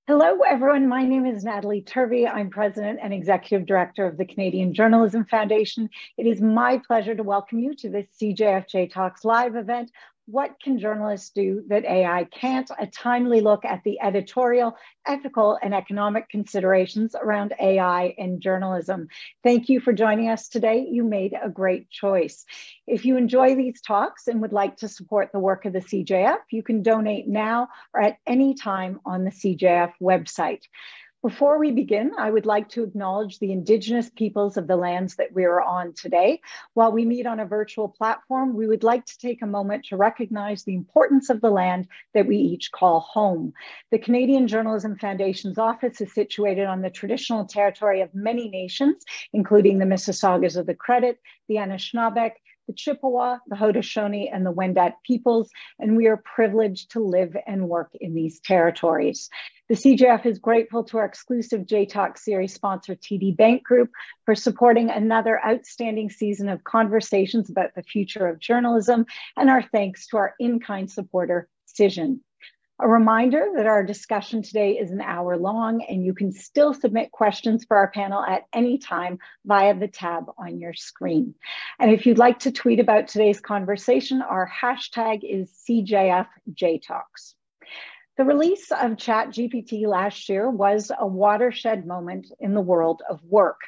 Hello, everyone. My name is Natalie Turvey. I'm President and Executive Director of the Canadian Journalism Foundation. It is my pleasure to welcome you to this CJFJ Talks live event. What can journalists do that AI can't? A timely look at the editorial, ethical, and economic considerations around AI and journalism. Thank you for joining us today. You made a great choice. If you enjoy these talks and would like to support the work of the CJF, you can donate now or at any time on the CJF website. Before we begin, I would like to acknowledge the Indigenous peoples of the lands that we are on today. While we meet on a virtual platform, we would like to take a moment to recognize the importance of the land that we each call home. The Canadian Journalism Foundation's office is situated on the traditional territory of many nations, including the Mississaugas of the Credit, the Anishinaabe, the Chippewa, the Haudenosaunee, and the Wendat peoples, and we are privileged to live and work in these territories. The CJF is grateful to our exclusive JTalk series sponsor, TD Bank Group, for supporting another outstanding season of conversations about the future of journalism, and our thanks to our in-kind supporter, Cision. A reminder that our discussion today is an hour long, and you can still submit questions for our panel at any time via the tab on your screen. And if you'd like to tweet about today's conversation, our hashtag is CJFJTalks. The release of ChatGPT last year was a watershed moment in the world of work.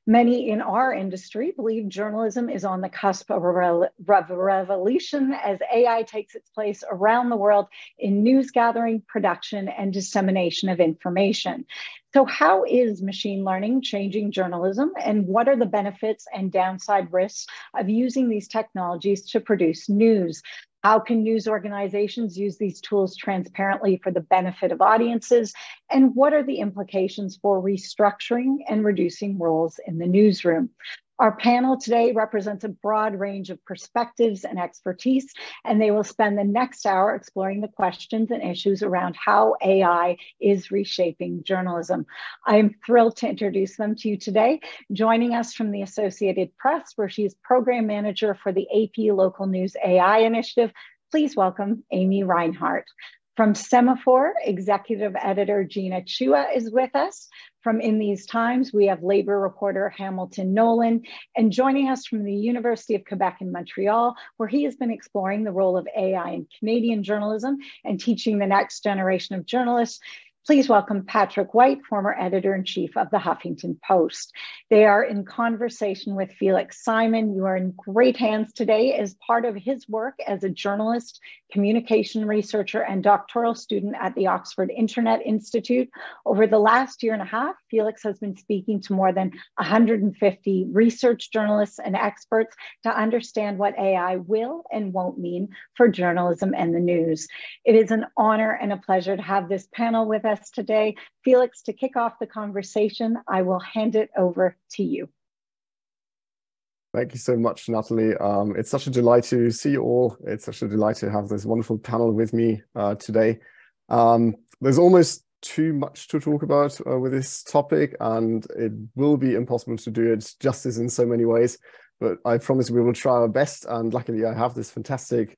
Many in our industry believe journalism is on the cusp of a revolution as AI takes its place around the world in news gathering, production, and dissemination of information. So how is machine learning changing journalism, and what are the benefits and downside risks of using these technologies to produce news? How can news organizations use these tools transparently for the benefit of audiences? And what are the implications for restructuring and reducing roles in the newsroom? Our panel today represents a broad range of perspectives and expertise, and they will spend the next hour exploring the questions and issues around how AI is reshaping journalism. I am thrilled to introduce them to you today. Joining us from the Associated Press, where she is Program Manager for the AP Local News AI Initiative, please welcome Amy Reinhart. From Semaphore, Executive Editor Gina Chua is with us. From In These Times, we have labor reporter Hamilton Nolan, and joining us from the University of Quebec in Montreal, where he has been exploring the role of AI in Canadian journalism and teaching the next generation of journalists. Please welcome Patrick White, former editor-in-chief of the Huffington Post. They are in conversation with Felix Simon. You are in great hands today as part of his work as a journalist, communication researcher, and doctoral student at the Oxford Internet Institute. Over the last year and a half, Felix has been speaking to more than 150 research journalists and experts to understand what AI will and won't mean for journalism and the news. It is an honor and a pleasure to have this panel with us today. Felix, to kick off the conversation, I will hand it over to you. Thank you so much, Natalie. It's such a delight to see you all. It's such a delight to have this wonderful panel with me today. There's almost too much to talk about with this topic, and it will be impossible to do it justice in so many ways, but I promise we will try our best. And luckily, I have this fantastic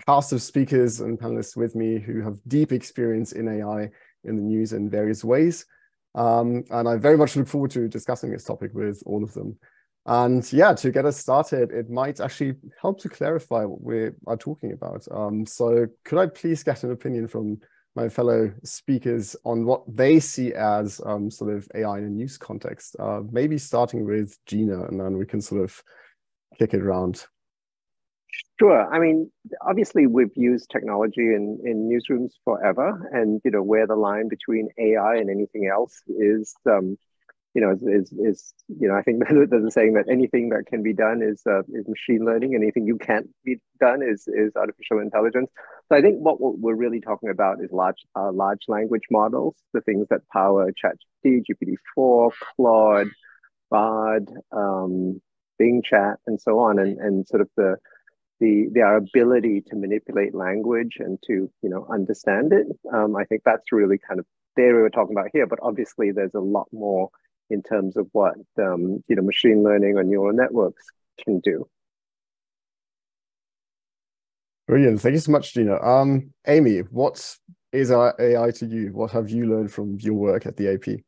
cast of speakers and panelists with me who have deep experience in AI in the news in various ways. And I very much look forward to discussing this topic with all of them. And yeah, to get us started, it might actually help to clarify what we are talking about. So could I please get an opinion from my fellow speakers on what they see as sort of AI in a news context? Maybe starting with Gina, and then we can sort of kick it around. Sure. I mean, obviously, we've used technology in newsrooms forever, and where the line between AI and anything else is, I think there's a saying that anything that can be done is machine learning. Anything you can't be done is artificial intelligence. So I think what we're really talking about is large language models, the things that power ChatGPT, GPT-4, Claude, Bard, Bing Chat, and so on, and sort of their ability to manipulate language and to understand it. I think that's really kind of the area we're talking about here. But obviously, there's a lot more in terms of what machine learning or neural networks can do. Brilliant. Thank you so much, Gina. Amy, what is AI to you? What have you learned from your work at the AP?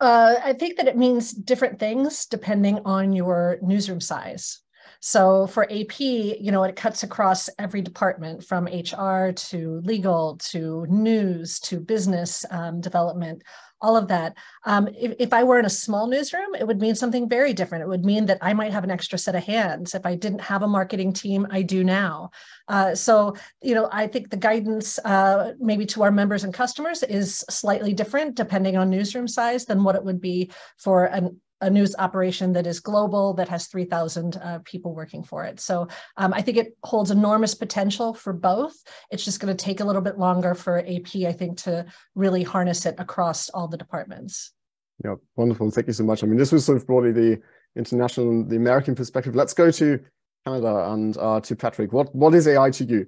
I think that it means different things depending on your newsroom size. So for AP, it cuts across every department from HR to legal to news to business development, all of that. If I were in a small newsroom, it would mean something very different. It would mean that I might have an extra set of hands. If I didn't have a marketing team, I do now. So I think the guidance maybe to our members and customers is slightly different depending on newsroom size than what it would be for a news operation that is global, that has 3,000 people working for it. So I think it holds enormous potential for both. It's just going to take a little bit longer for AP, I think, to really harness it across all the departments. Yeah, wonderful. Thank you so much. I mean, this was sort of broadly the international, the American perspective. Let's go to Canada and to Patrick. What is AI to you?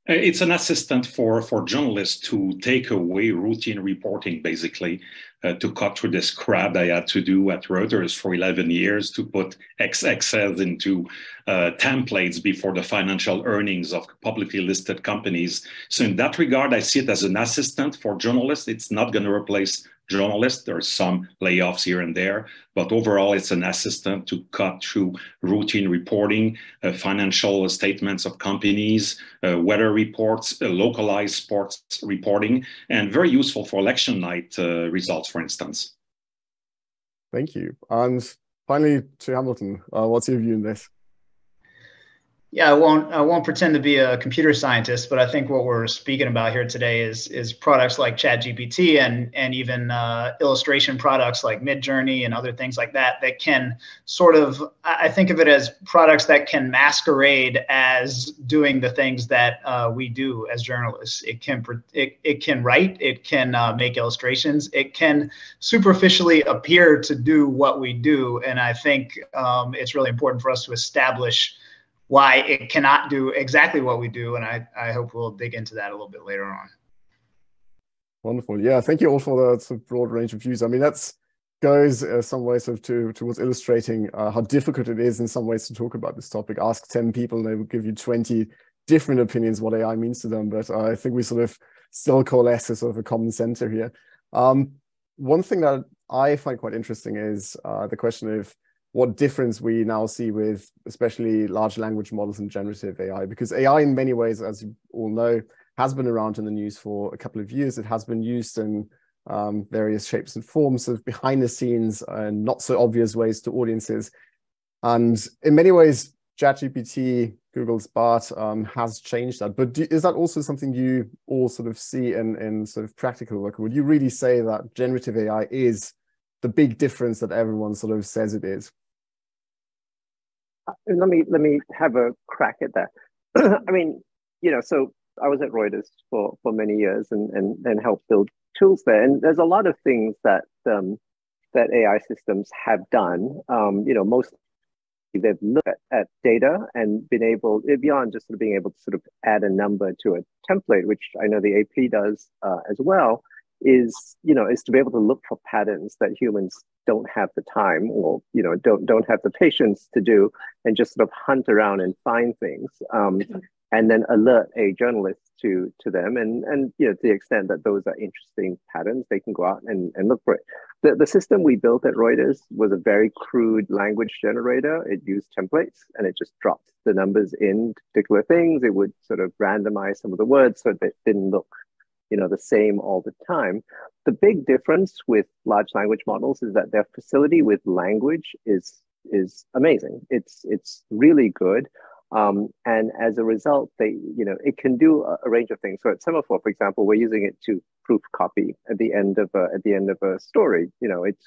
It's an assistant for journalists to take away routine reporting, basically, to cut through this crap I had to do at Reuters for 11 years to put Excel into templates before the financial earnings of publicly listed companies. So in that regard, I see it as an assistant for journalists. It's not going to replace journalists. There are some layoffs here and there, but overall, it's an assistant to cut through routine reporting, financial statements of companies, weather reports, localized sports reporting, and very useful for election night results, for instance. Thank you. And finally, to Hamilton, what's your view on this? Yeah, I won't pretend to be a computer scientist, but I think what we're speaking about here today is products like ChatGPT and even illustration products like Midjourney and other things like that can sort of, I think of it as products that can masquerade as doing the things that we do as journalists. It can write, it can make illustrations, it can superficially appear to do what we do, and I think it's really important for us to establish why it cannot do exactly what we do. And I hope we'll dig into that a little bit later on. Wonderful. Yeah, thank you all for the sort of broad range of views. I mean, that goes some ways sort of towards illustrating how difficult it is in some ways to talk about this topic. Ask 10 people and they will give you 20 different opinions what AI means to them. But I think we sort of still coalesce as sort of a common center here. One thing that I find quite interesting is the question of what difference we now see with especially large language models and generative AI, because AI in many ways, as you all know, has been around in the news for a couple of years. It has been used in various shapes and forms of behind the scenes and not so obvious ways to audiences. And in many ways, ChatGPT, Google's Bart has changed that. But is that also something you all sort of see in sort of practical work? Would you really say that generative AI is the big difference that everyone sort of says it is? Let me have a crack at that. I mean, so I was at Reuters for many years and helped build tools there. And there's a lot of things that that AI systems have done. Mostly they've looked at data and been able, beyond just sort of being able to sort of add a number to a template, which I know the AP does as well, is to be able to look for patterns that humans don't have the time or don't have the patience to do, and just sort of hunt around and find things, and then alert a journalist to them, and to the extent that those are interesting patterns, they can go out and look for it. The system we built at Reuters was a very crude language generator. It used templates and it just dropped the numbers in particular things. It would sort of randomize some of the words so that it didn't look the same all the time. The big difference with large language models is that their facility with language is amazing. It's really good. And as a result, it can do a range of things. So at Semaphore, for example, we're using it to proof copy at the end of a story.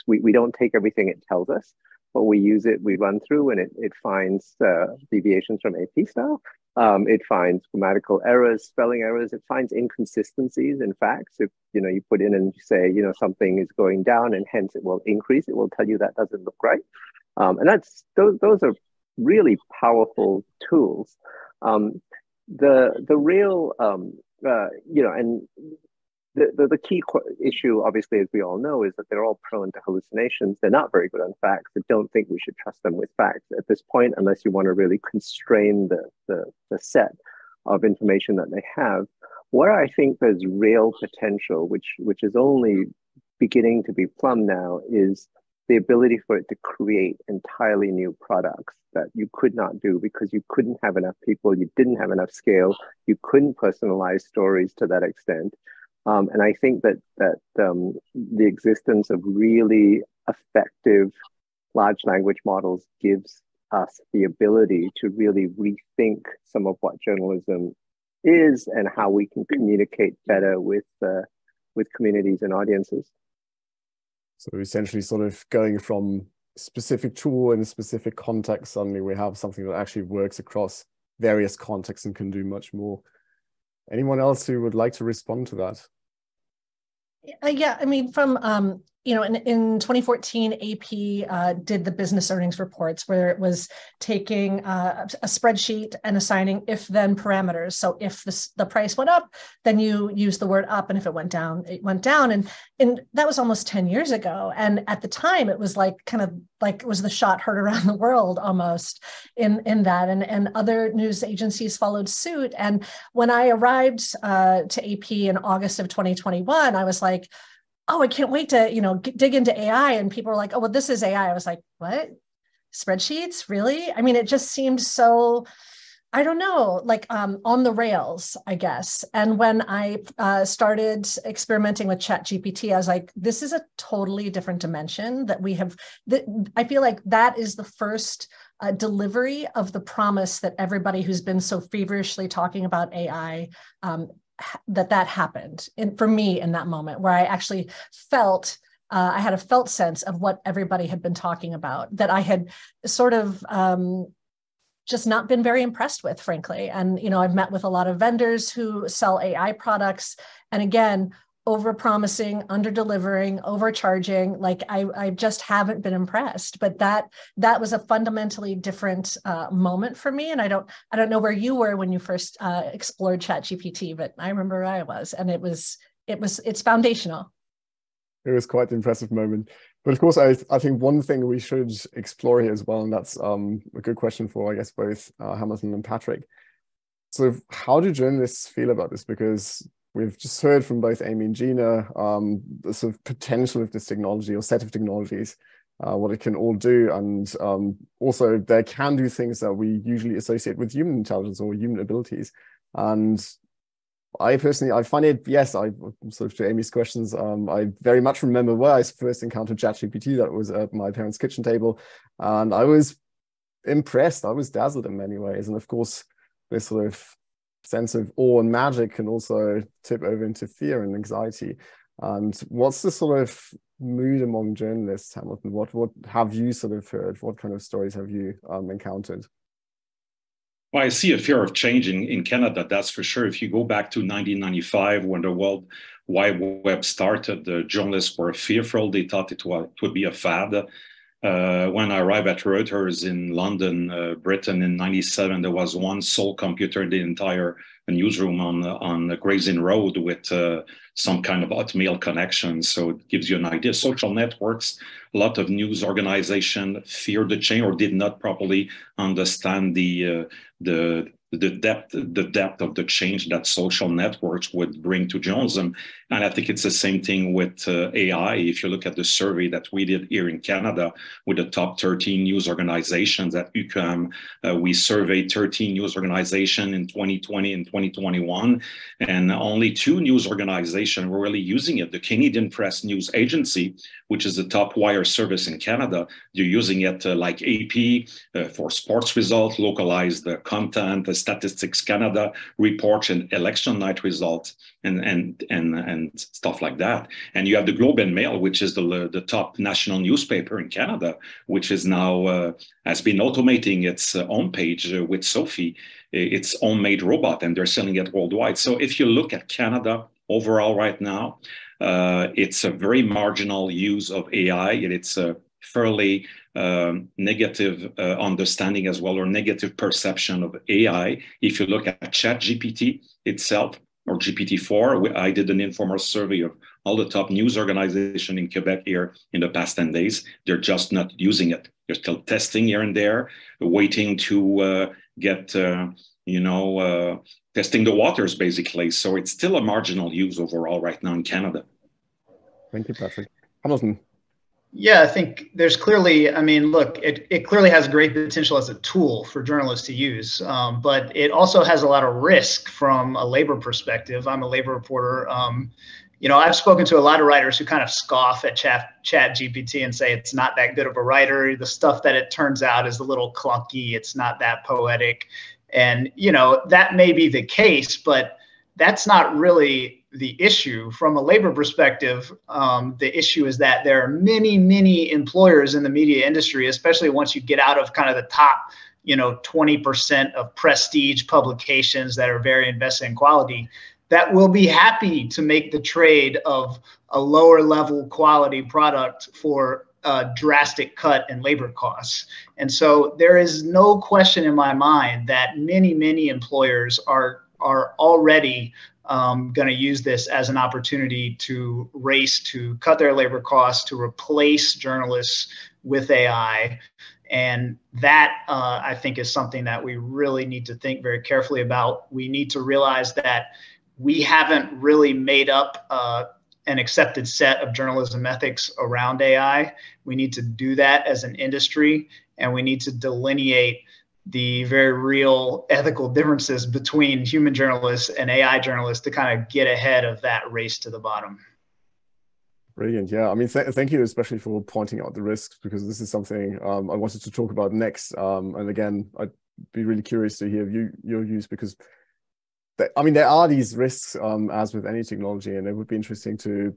We don't take everything it tells us, but we use it, we run through, and it finds deviations from AP style. It finds grammatical errors, spelling errors. It finds inconsistencies in facts. If you put in and you say something is going down and hence it will increase, it will tell you that doesn't look right. And those are really powerful tools. The real and the key issue, obviously, as we all know, is that they're all prone to hallucinations. They're not very good on facts. I don't think we should trust them with facts at this point, unless you want to really constrain the set of information that they have. Where I think there's real potential, which is only beginning to be plumbed now, is the ability for it to create entirely new products that you could not do because you couldn't have enough people, you didn't have enough scale, you couldn't personalize stories to that extent. And I think that the existence of really effective large language models gives us the ability to really rethink some of what journalism is and how we can communicate better with communities and audiences. So essentially sort of going from specific tool in a specific context, suddenly we have something that actually works across various contexts and can do much more. Anyone else who would like to respond to that? Yeah, I mean, from in 2014, AP did the business earnings reports where it was taking a spreadsheet and assigning if-then parameters. So if the price went up, then you use the word up, and if it went down, it went down. And that was almost 10 years ago. And at the time, it was like kind of like it was the shot heard around the world almost in that. And other news agencies followed suit. And when I arrived to AP in August of 2021, I was like, oh, I can't wait to, dig into AI. And people were like, oh, well, this is AI. I was like, what? Spreadsheets? Really? I mean, it just seemed so, I don't know, like on the rails, I guess. And when I started experimenting with ChatGPT, I was like, this is a totally different dimension that we have. I feel like that is the first delivery of the promise that everybody who's been so feverishly talking about AI that happened for me in that moment, where I actually felt I had a felt sense of what everybody had been talking about, that I had sort of just not been very impressed with, frankly. And I've met with a lot of vendors who sell AI products, and again, over-promising, under-delivering, overcharging. Like I just haven't been impressed. But that was a fundamentally different moment for me. And I don't know where you were when you first explored ChatGPT, but I remember where I was, and it's foundational. It was quite an impressive moment. But of course, I think one thing we should explore here as well, and that's a good question for, I guess, both Hamilton and Patrick. So how do journalists feel about this? Because we've just heard from both Amy and Gina the sort of potential of this technology or set of technologies, what it can all do. And also they can do things that we usually associate with human intelligence or human abilities. And I find it, yes, I sort of to Amy's questions, I very much remember where I first encountered ChatGPT. That was at my parents' kitchen table. And I was impressed. I was dazzled in many ways. And of course, this sort of sense of awe and magic can also tip over into fear and anxiety. And what's the sort of mood among journalists, Hamilton? What have you sort of heard? What kind of stories have you encountered? Well, I see a fear of change in Canada, that's for sure. If you go back to 1995, when the World Wide Web started, the journalists were fearful. They thought it would be a fad. When I arrived at Reuters in London, Britain in 97, there was one sole computer in the entire newsroom on the Gray's Inn Road with some kind of hotmail connection. So it gives you an idea. Social networks, a lot of news organizations feared the change or did not properly understand the depth of the change that social networks would bring to journalism. And I think it's the same thing with AI. If you look at the survey that we did here in Canada with the top 13 news organizations at UQAM, we surveyed 13 news organizations in 2020 and 2021, and only 2 news organizations were really using it. The Canadian Press News Agency, which is the top wire service in Canada, they're using it like AP for sports results, localized content, Statistics Canada reports and election night results and stuff like that. And you have the Globe and Mail, which is the top national newspaper in Canada, which is now has been automating its homepage with Sophie, its own-made robot, and they're selling it worldwide. So if you look at Canada overall right now, it's a very marginal use of AI, and it's a fairly negative understanding as well, or negative perception of AI. If you look at ChatGPT itself, or GPT-4, I did an informal survey of all the top news organizations in Quebec here in the past 10 days. They're just not using it. They're still testing here and there, waiting to get testing the waters, basically. So it's still a marginal use overall right now in Canada. Thank you, Patrick. Hamilton. Yeah, I think there's clearly, I mean, look, it clearly has great potential as a tool for journalists to use, but it also has a lot of risk from a labor perspective. I'm a labor reporter. I've spoken to a lot of writers who kind of scoff at ChatGPT and say it's not that good of a writer. The stuff that it turns out is a little clunky. It's not that poetic. And, that may be the case, but that's not really the issue. From a labor perspective. The issue is that there are many, many employers in the media industry, especially once you get out of kind of the top, 20% of prestige publications that are very invested in quality, that will be happy to make the trade of a lower level quality product for a drastic cut in labor costs. And so there is no question in my mind that many, many employers are already going to use this as an opportunity to race to cut their labor costs, to replace journalists with AI. And that, I think, is something that we really need to think very carefully about. We need to realize that we haven't really made up an accepted set of journalism ethics around AI. We need to do that as an industry, and we need to delineate the very real ethical differences between human journalists and AI journalists to kind of get ahead of that race to the bottom. Brilliant. Yeah, I mean, thank you especially for pointing out the risks, because this is something I wanted to talk about next. And again, I'd be really curious to hear your views, because there are these risks as with any technology, and it would be interesting to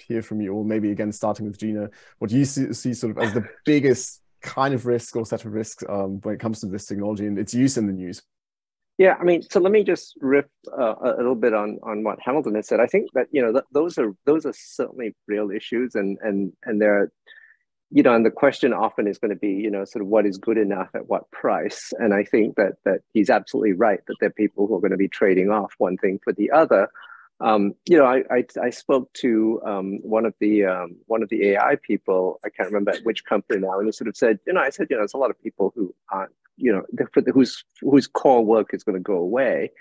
hear from you, or maybe again, starting with Gina, what you see sort of as the biggest kind of risk or set of risks when it comes to this technology and its use in the news. Yeah, I mean, so let me just riff a little bit on what Hamilton has said. I think that those are certainly real issues, and they're and the question often is going to be sort of what is good enough at what price. And I think that he's absolutely right that there are people who are going to be trading off one thing for the other. I spoke to one of the AI people. I can't remember at which company now, and he sort of said, I said, there's a lot of people who aren't, whose core work is going to go away,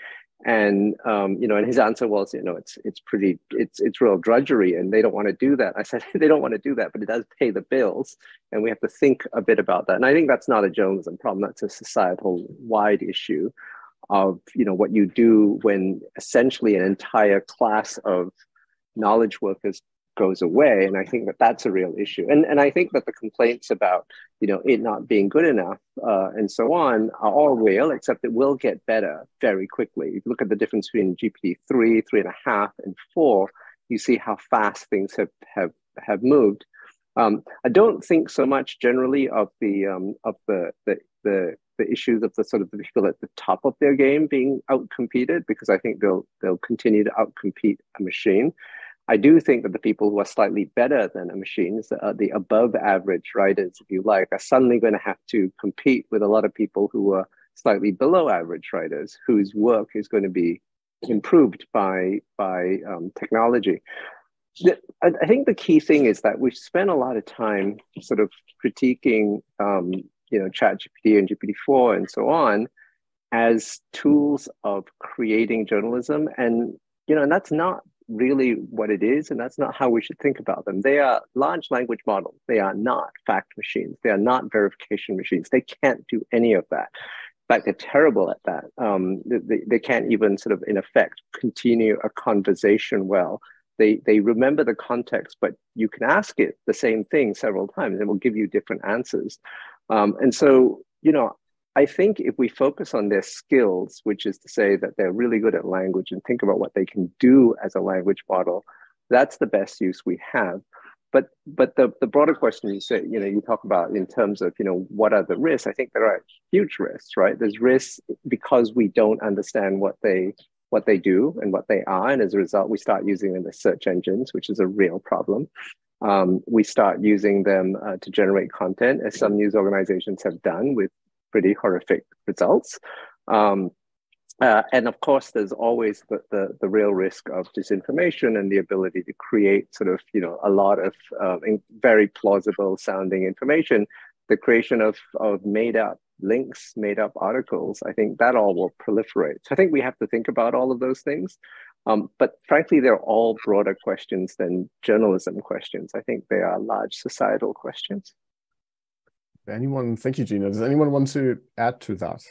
and and his answer was, it's real drudgery, and they don't want to do that. I said, they don't want to do that, but it does pay the bills, and we have to think a bit about that. And I think that's not a journalism problem; that's a societal wide issue of what you do when essentially an entire class of knowledge workers goes away. And I think that that's a real issue. And I think that the complaints about it not being good enough and so on are all real, except it will get better very quickly. If you look at the difference between GPT-3, 3.5, and 4, you see how fast things have moved. I don't think so much generally of the issues of the sort of the people at the top of their game being outcompeted, because I think they'll continue to outcompete a machine. I do think that the people who are slightly better than a machine, the above average writers, if you like, are suddenly going to have to compete with a lot of people who are slightly below average writers, whose work is going to be improved by technology. I think the key thing is that we've spent a lot of time sort of critiquing ChatGPT and GPT-4 and so on as tools of creating journalism, and that's not really what it is, and that's not how we should think about them. They are large language models. They are not fact machines. They are not verification machines. They can't do any of that. In fact, they're terrible at that. They can't even sort of, in effect, continue a conversation well. They remember the context, but you can ask it the same thing several times and it will give you different answers. And so, I think if we focus on their skills, which is to say that they're really good at language, and think about what they can do as a language model, that's the best use we have. But the broader question you say, you talk about in terms of, what are the risks? I think there are huge risks, right? There's risks because we don't understand what they do and what they are. And as a result, we start using them as search engines, which is a real problem. We start using them to generate content, as some news organizations have done with pretty horrific results. And of course, there's always the real risk of disinformation and the ability to create sort of, a lot of very plausible sounding information. The creation of made up links, made up articles, I think that all will proliferate. So I think we have to think about all of those things. But frankly, they're all broader questions than journalism questions. I think they are large societal questions. Anyone? Thank you, Gina. Does anyone want to add to that?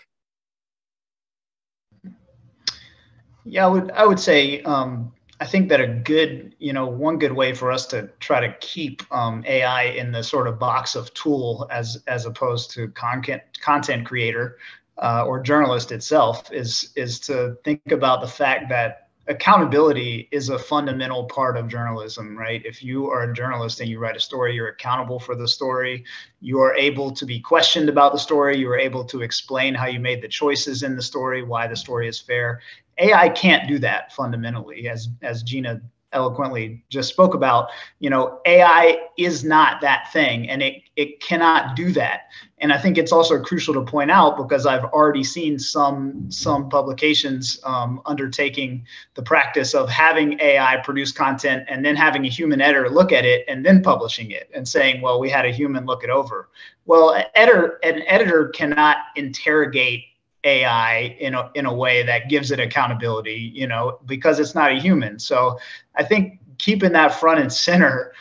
Yeah, I would say I think that a good, one good way for us to try to keep AI in the sort of box of tool as opposed to content creator or journalist itself is to think about the fact that accountability is a fundamental part of journalism, right? If you are a journalist and you write a story, you're accountable for the story. You are able to be questioned about the story. You are able to explain how you made the choices in the story, why the story is fair. AI can't do that fundamentally, as Gina eloquently just spoke about. AI is not that thing, and it cannot do that. And I think it's also crucial to point out, because I've already seen some publications undertaking the practice of having AI produce content and then having a human editor look at it and then publishing it and saying, well, we had a human look it over. Well, an editor cannot interrogate AI in a way that gives it accountability, because it's not a human. So I think keeping that front and center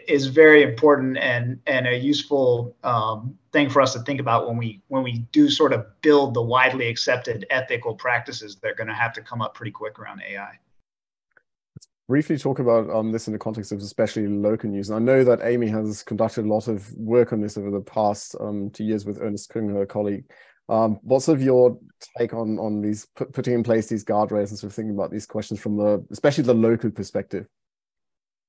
is very important and a useful thing for us to think about when we do sort of build the widely accepted ethical practices that are going to have to come up pretty quick around AI. Let's briefly talk about this in the context of especially local news. And I know that Amy has conducted a lot of work on this over the past 2 years with Ernest Kung, her colleague. What's sort of your take on these putting in place these guardrails and sort of thinking about these questions from especially the local perspective?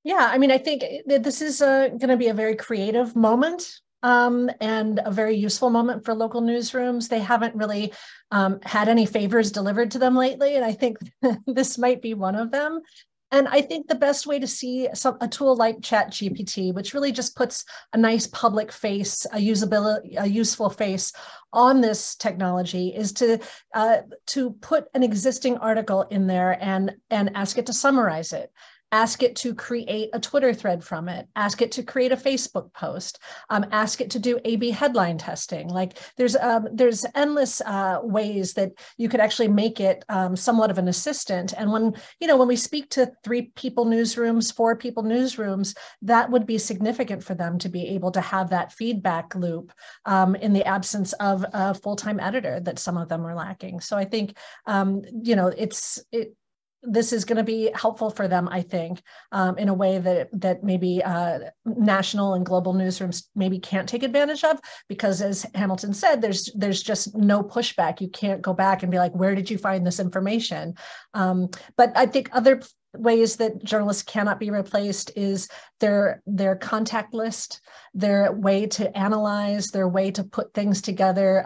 Yeah, I mean, I think this is going to be a very creative moment and a very useful moment for local newsrooms. They haven't really had any favors delivered to them lately, and I think this might be one of them. And I think the best way to see a tool like ChatGPT, which really just puts a nice public face, a useful face on this technology, is to put an existing article in there and ask it to summarize it. Ask it to create a Twitter thread from it. Ask it to create a Facebook post. Ask it to do A/B headline testing. Like there's endless ways that you could actually make it somewhat of an assistant. And when we speak to 3 people newsrooms, 4 people newsrooms, that would be significant for them to be able to have that feedback loop in the absence of a full-time editor that some of them are lacking. So I think this is going to be helpful for them, I think, in a way that maybe national and global newsrooms maybe can't take advantage of, because as Hamilton said, there's just no pushback. You can't go back and be like, where did you find this information? But I think other ways that journalists cannot be replaced is their contact list, their way to analyze, their way to put things together,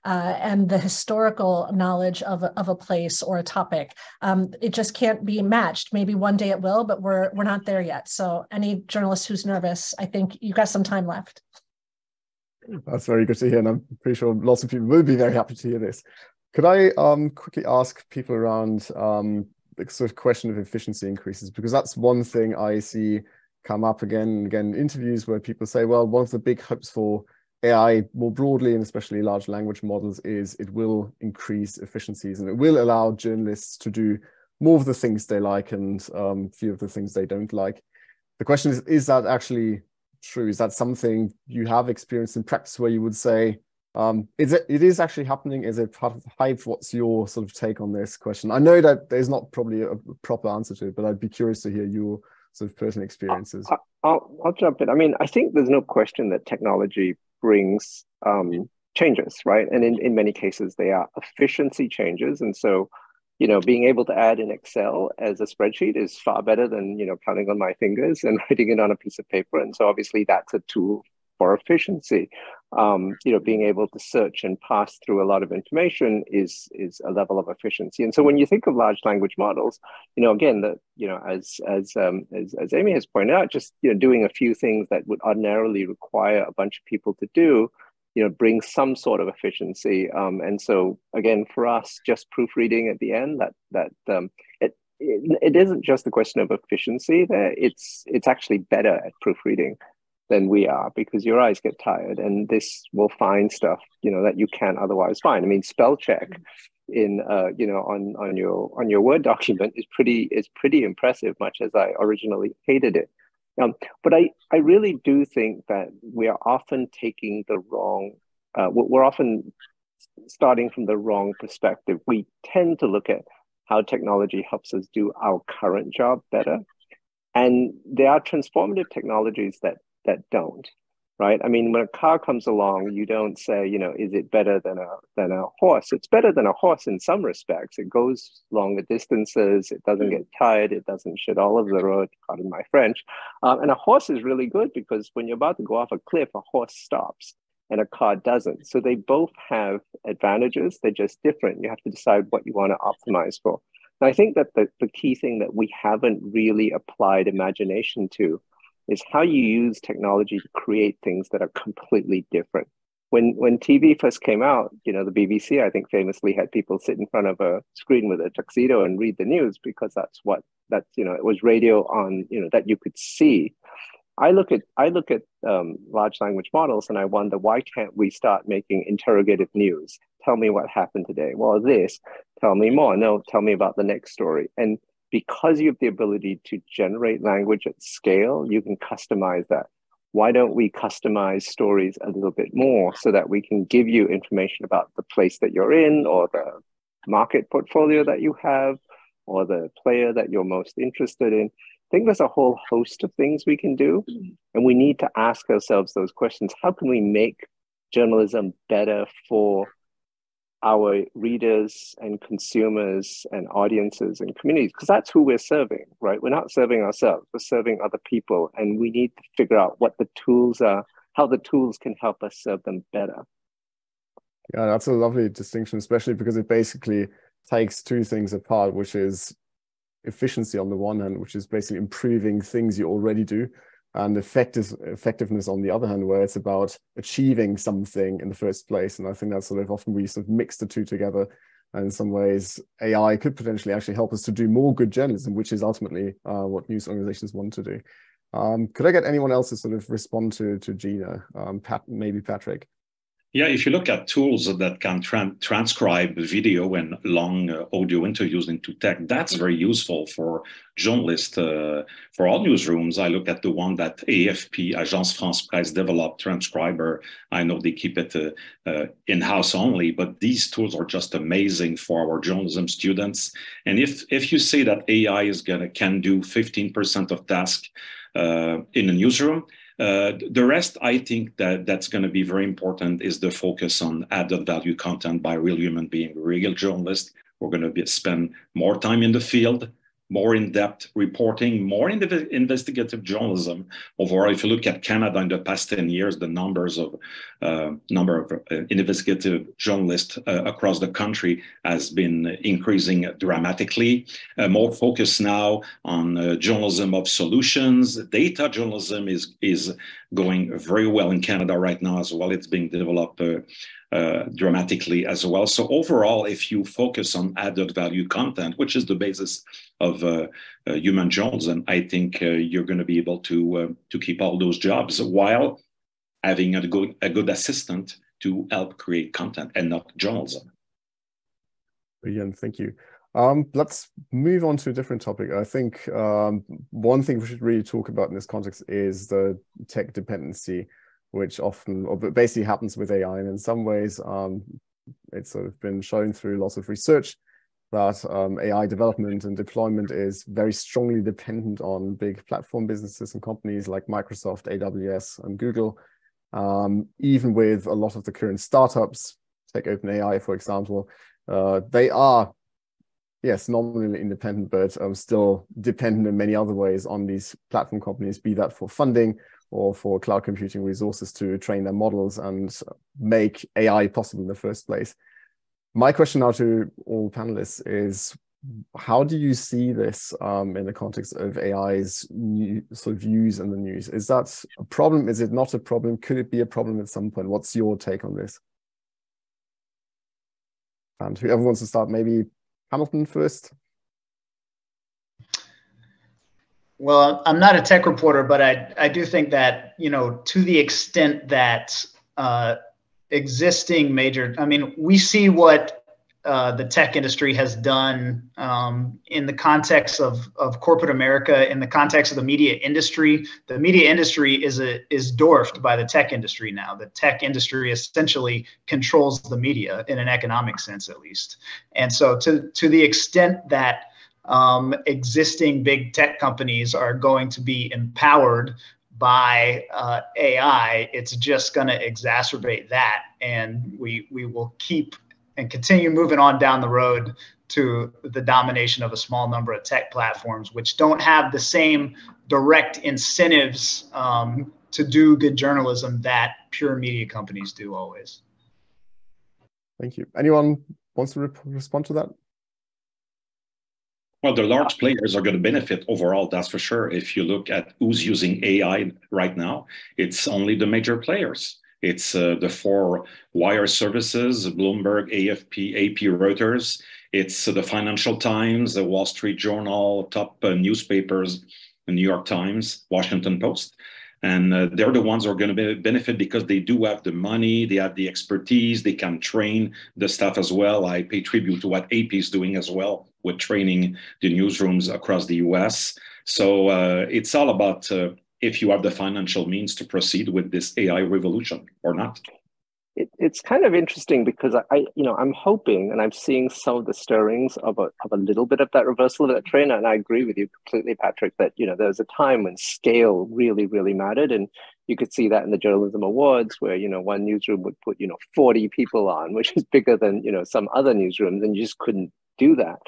and the historical knowledge of a place or a topic. It just can't be matched. Maybe one day it will, but we're not there yet. So any journalist who's nervous, I think you've got some time left. That's very good to hear, and I'm pretty sure lots of people will be very happy to hear this. Could I quickly ask people around the sort of question of efficiency increases, because that's one thing I see come up again and again in interviews where people say, well, one of the big hopes for AI more broadly, and especially large language models, is it will increase efficiencies and it will allow journalists to do more of the things they like and few of the things they don't like. The question is that actually true? Is that something you have experienced in practice where you would say, it is actually happening? Is it part of the hype? What's your sort of take on this question? I know that there's not probably a proper answer to it, but I'd be curious to hear your sort of personal experiences. I'll jump in. I mean, I think there's no question that technology brings changes, right? And in many cases, they are efficiency changes. And so, being able to add in Excel as a spreadsheet is far better than, counting on my fingers and writing it on a piece of paper. And so obviously that's a tool for efficiency. Being able to search and pass through a lot of information is a level of efficiency. And so when you think of large language models, again, as Amy has pointed out, just doing a few things that would ordinarily require a bunch of people to do, brings some sort of efficiency. And so again, for us, just proofreading at the end, it isn't just a question of efficiency there. It's actually better at proofreading. than we are, because your eyes get tired, and this will find stuff, that you can't otherwise find. I mean, spell check in on your Word document is pretty impressive, much as I originally hated it. But I really do think that we are often taking the wrong, we're often starting from the wrong perspective. We tend to look at how technology helps us do our current job better. And there are transformative technologies that don't, right? I mean, when a car comes along, you don't say, is it better than a horse? It's better than a horse in some respects. It goes longer distances. It doesn't get tired. It doesn't shit all over the road, pardon my French. And a horse is really good because when you're about to go off a cliff, a horse stops and a car doesn't. So they both have advantages. They're just different. You have to decide what you want to optimize for. And I think that the key thing that we haven't really applied imagination to is how you use technology to create things that are completely different. When TV first came out, the BBC, I think, famously had people sit in front of a screen with a tuxedo and read the news, because it was radio on, that you could see. I look at large language models and I wonder, why can't we start making interrogative news? Tell me what happened today. Well, tell me more. No, tell me about the next story. And because you have the ability to generate language at scale, you can customize that. Why don't we customize stories a little bit more so that we can give you information about the place that you're in, or the market portfolio that you have, or the player that you're most interested in? I think there's a whole host of things we can do, and we need to ask ourselves those questions. How can we make journalism better for our readers and consumers and audiences and communities? Because that's who we're serving, right? We're not serving ourselves, we're serving other people, and we need to figure out what the tools are, how the tools can help us serve them better. Yeah, that's a lovely distinction, especially because it basically takes two things apart, which is efficiency on the one hand, which is basically improving things you already do, and effectiveness on the other hand, where it's about achieving something in the first place. And I think that's sort of often we sort of mix the two together. And in some ways, AI could potentially actually help us to do more good journalism, which is ultimately what news organizations want to do. Could I get anyone else to sort of respond to Gina? Maybe Patrick. Yeah, if you look at tools that can transcribe video and long audio interviews into text, that's very useful for journalists, for all newsrooms. I look at the one that AFP, Agence France Presse, developed, Transcriber. I know they keep it in-house only, but these tools are just amazing for our journalism students. And if you say that AI can do 15% of tasks in a newsroom, the rest, I think that's going to be very important, is the focus on added value content by real human being, real journalists. We're going to spend more time in the field, more in-depth reporting, more investigative journalism. Overall, if you look at Canada in the past 10 years, the number of investigative journalists across the country has been increasing dramatically. More focus now on journalism of solutions. Data journalism is going very well in Canada right now as well. It's being developed dramatically as well. So overall, if you focus on added value content, which is the basis of human journalism, I think you're going to be able to keep all those jobs while having a good assistant to help create content and not journalism. Brilliant, thank you. Let's move on to a different topic. I think one thing we should really talk about in this context is the tech dependency, which often, or basically happens with AI. And in some ways, it's sort of been shown through lots of research that AI development and deployment is very strongly dependent on big platform businesses and companies like Microsoft, AWS, and Google. Even with a lot of the current startups, take OpenAI, for example, they are, yes, nominally independent, but still dependent in many other ways on these platform companies, be that for funding or for cloud computing resources to train their models and make AI possible in the first place. My question now to all panelists is, how do you see this in the context of AI's sort of use in the news? Is that a problem? Is it not a problem? Could it be a problem at some point? What's your take on this? And whoever wants to start, maybe Hamilton first. Well, I'm not a tech reporter, but I do think that, to the extent that existing major, we see what the tech industry has done in the context of corporate America, in the context of the media industry. The media industry is dwarfed by the tech industry now. The tech industry essentially controls the media in an economic sense, at least. And so to the extent that existing big tech companies are going to be empowered by AI, it's just going to exacerbate that. And we will keep and continue moving on down the road to the domination of a small number of tech platforms, which don't have the same direct incentives to do good journalism that pure media companies do always. Thank you. Anyone wants to respond to that? Well, the large players are going to benefit overall, that's for sure. If you look at who's using AI right now, it's only the major players. It's the four wire services, Bloomberg, AFP, AP, Reuters. It's the Financial Times, the Wall Street Journal, top newspapers, the New York Times, Washington Post. And they're the ones who are going to benefit because they do have the money, they have the expertise, they can train the staff as well. I pay tribute to what AP is doing as well with training the newsrooms across the US. So it's all about if you have the financial means to proceed with this AI revolution or not. It's kind of interesting because I'm hoping, and I'm seeing some of the stirrings of a little bit of that reversal of that trend. And I agree with you completely, Patrick, that there was a time when scale really, really mattered, and you could see that in the journalism awards, where one newsroom would put 40 people on, which is bigger than some other newsrooms, and you just couldn't do that.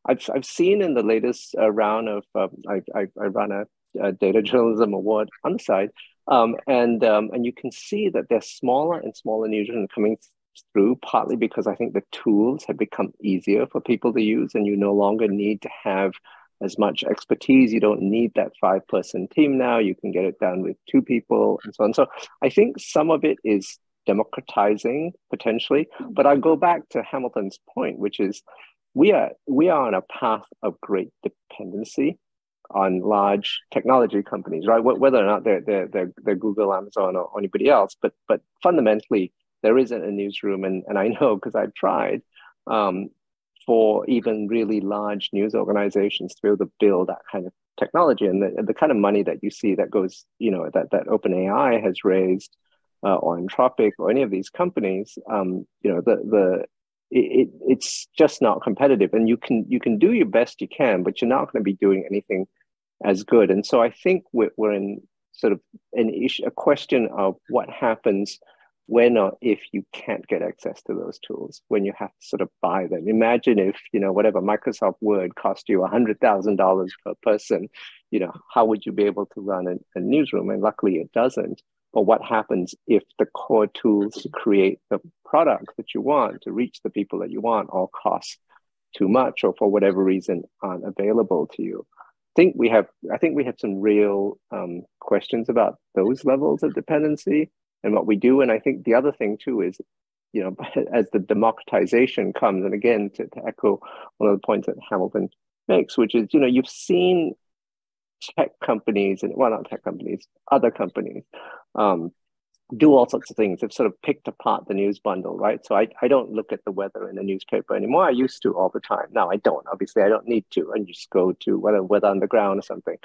I've seen in the latest round of I run a data journalism award on the side. And you can see that there's smaller and smaller newsrooms coming through, partly because I think the tools have become easier for people to use, and you no longer need to have as much expertise. You don't need that 5-person team now. You can get it done with 2 people and so on. So I think some of it is democratizing potentially, but I go back to Hamilton's point, which is we are on a path of great dependency on large technology companies, right? Whether or not they're Google, Amazon, or anybody else, but fundamentally there isn't a newsroom, and I know because I've tried for even really large news organizations to be able to build that kind of technology, and the kind of money that you see that goes, that OpenAI has raised, or Anthropic, or any of these companies, it's just not competitive, and you can do your best you can, but you're not going to be doing anything as good. And so I think we're in sort of a question of what happens when or if you can't get access to those tools, when you have to sort of buy them. Imagine if whatever Microsoft Word cost you $100,000 per person, how would you be able to run a newsroom? And luckily it doesn't. But what happens if the core tools to create the product that you want, to reach the people that you want, all cost too much, or for whatever reason aren't available to you? I think we have some real questions about those levels of dependency and what we do. And I think the other thing too is, as the democratization comes, and again, to echo one of the points that Hamilton makes, which is, you've seen tech companies, and well, not tech companies, other companies, do all sorts of things. They've sort of picked apart the news bundle, right? So I don't look at the weather in a newspaper anymore. I used to all the time. Now I don't. Obviously, I don't need to. I just go to Weather Underground or something.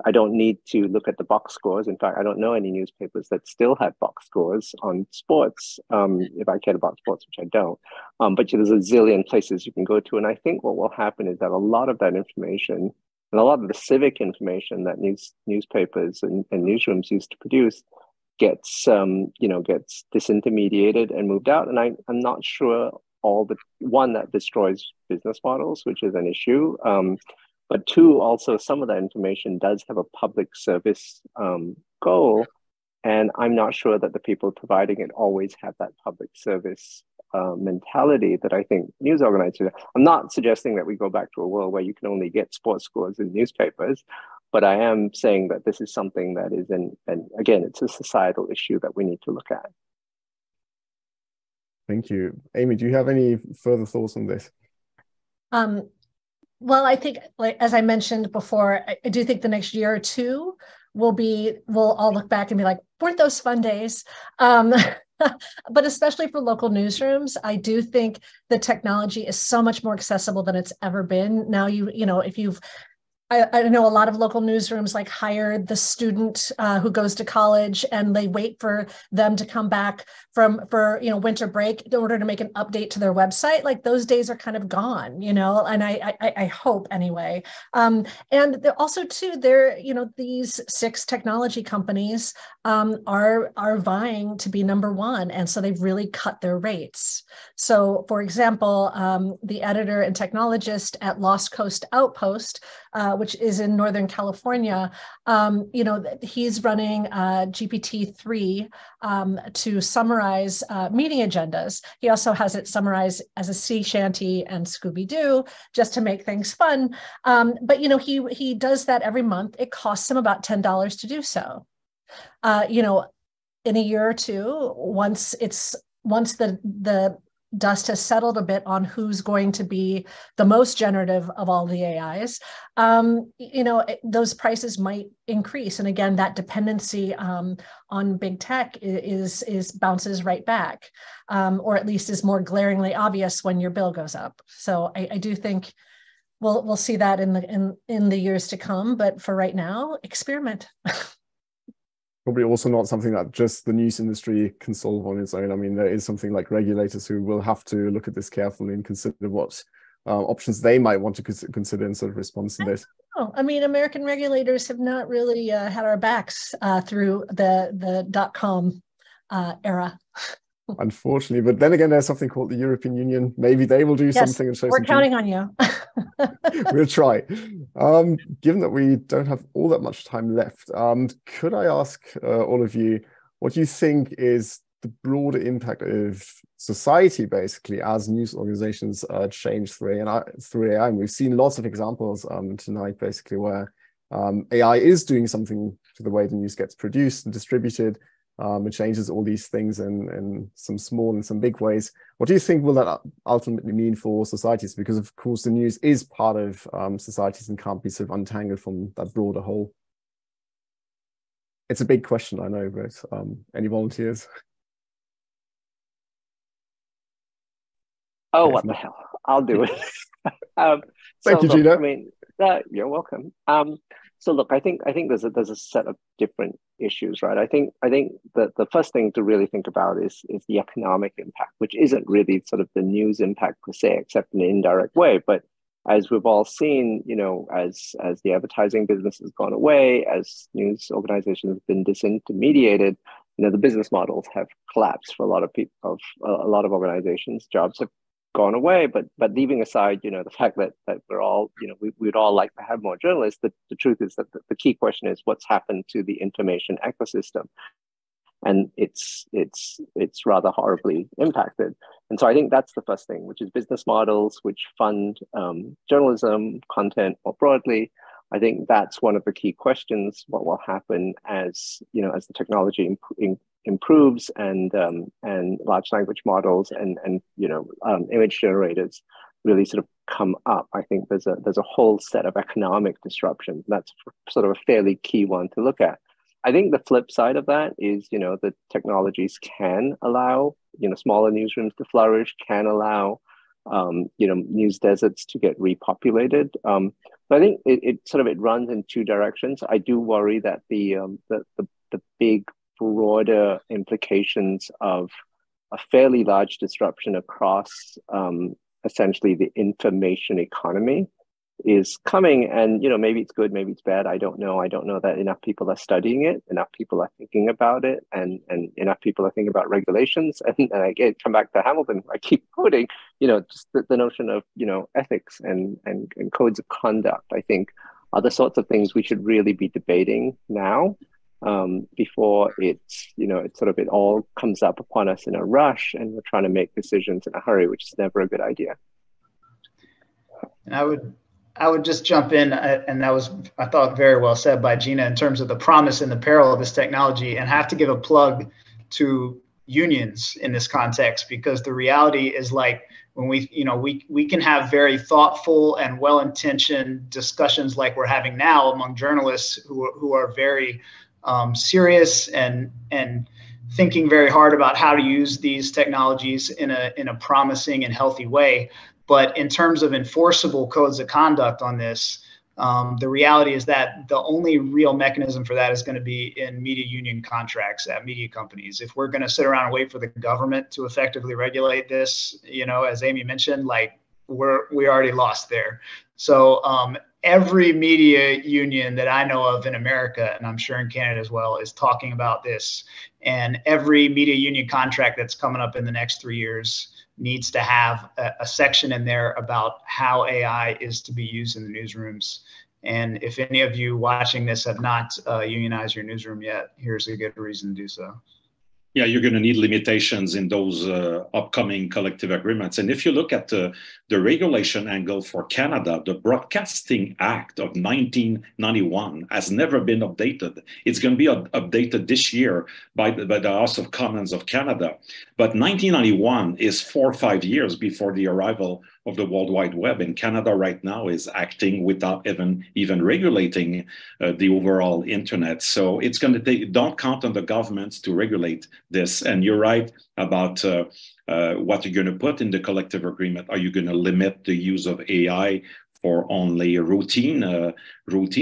I don't need to look at the box scores. In fact, I don't know any newspapers that still have box scores on sports, if I care about sports, which I don't. But there's a zillion places you can go to. And I think what will happen is that a lot of that information, and a lot of the civic information that newspapers and newsrooms used to produce, gets disintermediated and moved out. And I'm not sure that destroys business models, which is an issue. But 2, also some of that information does have a public service goal. And I'm not sure that the people providing it always have that public service mentality that I think news organizers. I'm not suggesting that we go back to a world where you can only get sports scores in newspapers, but I am saying that this is something that is, and again, it's a societal issue that we need to look at. Thank you. Amy, do you have any further thoughts on this? Well, I think, like as I mentioned before, I do think the next year or two we'll all look back and be like, weren't those fun days? But especially for local newsrooms, I do think the technology is so much more accessible than it's ever been. Now, you know, if you've I know a lot of local newsrooms like hire the student who goes to college, and they wait for them to come back for winter break in order to make an update to their website. Like those days are kind of gone, you know. And I hope anyway. And also too, these 6 technology companies are vying to be number 1, and so they've really cut their rates. So, for example, the editor and technologist at Lost Coast Outpost, which is in Northern California, he's running GPT-3 to summarize meeting agendas. He also has it summarized as a sea shanty and Scooby-Doo, just to make things fun. But he does that every month. It costs him about $10 to do so. In a year or two, once the dust has settled a bit on who's going to be the most generative of all the AIs, those prices might increase. And again, that dependency on big tech is bounces right back, or at least is more glaringly obvious when your bill goes up. So I do think we'll see that in the years to come. But for right now, experiment. Probably also not something that just the news industry can solve on its own. I mean, there is something like regulators who will have to look at this carefully and consider what options they might want to consider in sort of response to this. I mean, American regulators have not really had our backs through the .com era. Unfortunately, but then again, there's something called the European Union. Maybe they will do something and show we're counting on you. We'll try. Given that we don't have all that much time left, could I ask all of you what you think is the broader impact of society, basically, as news organizations change through AI? And we've seen lots of examples tonight, basically, where AI is doing something to the way the news gets produced and distributed. It changes all these things in some small and some big ways. What do you think will that ultimately mean for societies? Because, of course, the news is part of societies and can't be sort of untangled from that broader whole. It's a big question, I know, but any volunteers? Oh, what the hell? I'll do it. Thank you, Gina. I mean, you're welcome. So look, I think there's a set of different issues, right? I think that the first thing to really think about is the economic impact, which isn't really sort of the news impact per se, except in an indirect way. But as we've all seen, as the advertising business has gone away, as news organizations have been disintermediated, the business models have collapsed for a lot of people, a lot of organizations. Jobs have gone away, but leaving aside, the fact that we're all, we'd all like to have more journalists, the truth is that the key question is what's happened to the information ecosystem, and it's rather horribly impacted. And so I think that's the first thing, which is business models which fund journalism, content more broadly. I think that's one of the key questions. What will happen as the technology improves and large language models and image generators really sort of come up? I think there's a whole set of economic disruptions. That's sort of a fairly key one to look at. I think the flip side of that is, the technologies can allow, smaller newsrooms to flourish, can allow, news deserts to get repopulated. But I think it runs in two directions. I do worry that the big, broader implications of a fairly large disruption across essentially the information economy is coming. And maybe it's good, maybe it's bad. I don't know that enough people are studying it, enough people are thinking about it, and enough people are thinking about regulations. And again, come back to Hamilton, I keep quoting, just the notion of ethics and codes of conduct, I think, are the sorts of things we should really be debating now, before it all comes up upon us in a rush and we're trying to make decisions in a hurry, which is never a good idea. And I would just jump in, and that was, I thought, very well said by Gina in terms of the promise and the peril of this technology, and have to give a plug to unions in this context, because the reality is like when we can have very thoughtful and well-intentioned discussions like we're having now among journalists who are very serious and thinking very hard about how to use these technologies in a promising and healthy way. But in terms of enforceable codes of conduct on this, the reality is that the only real mechanism for that is going to be in media union contracts at media companies. If we're going to sit around and wait for the government to effectively regulate this, as Amy mentioned, like we already lost there. So every media union that I know of in America, and I'm sure in Canada as well, is talking about this. And every media union contract that's coming up in the next 3 years needs to have a section in there about how AI is to be used in the newsrooms. And if any of you watching this have not unionized your newsroom yet, here's a good reason to do so. Yeah, you're going to need limitations in those upcoming collective agreements. And if you look at the regulation angle for Canada, the Broadcasting Act of 1991 has never been updated. It's going to be updated this year by the House of Commons of Canada. But 1991 is 4 or 5 years before the arrival of the World Wide Web. And Canada right now is acting without even regulating the overall internet. So it's going to take, don't count on the governments to regulate this. And you're right about what you're going to put in the collective agreement. Are you going to limit the use of AI for only routine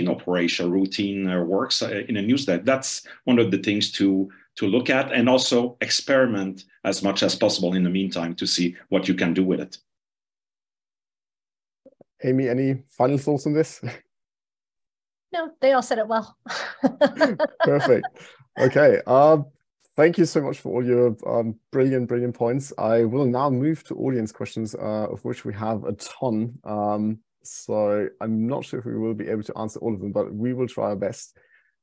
operation, routine works in a news? That's one of the things to look at, and also experiment as much as possible in the meantime to see what you can do with it. Amy, any final thoughts on this? No, they all said it well. Perfect. Okay. Thank you so much for all your brilliant points. I will now move to audience questions, of which we have a ton. So I'm not sure if we will be able to answer all of them, but we will try our best.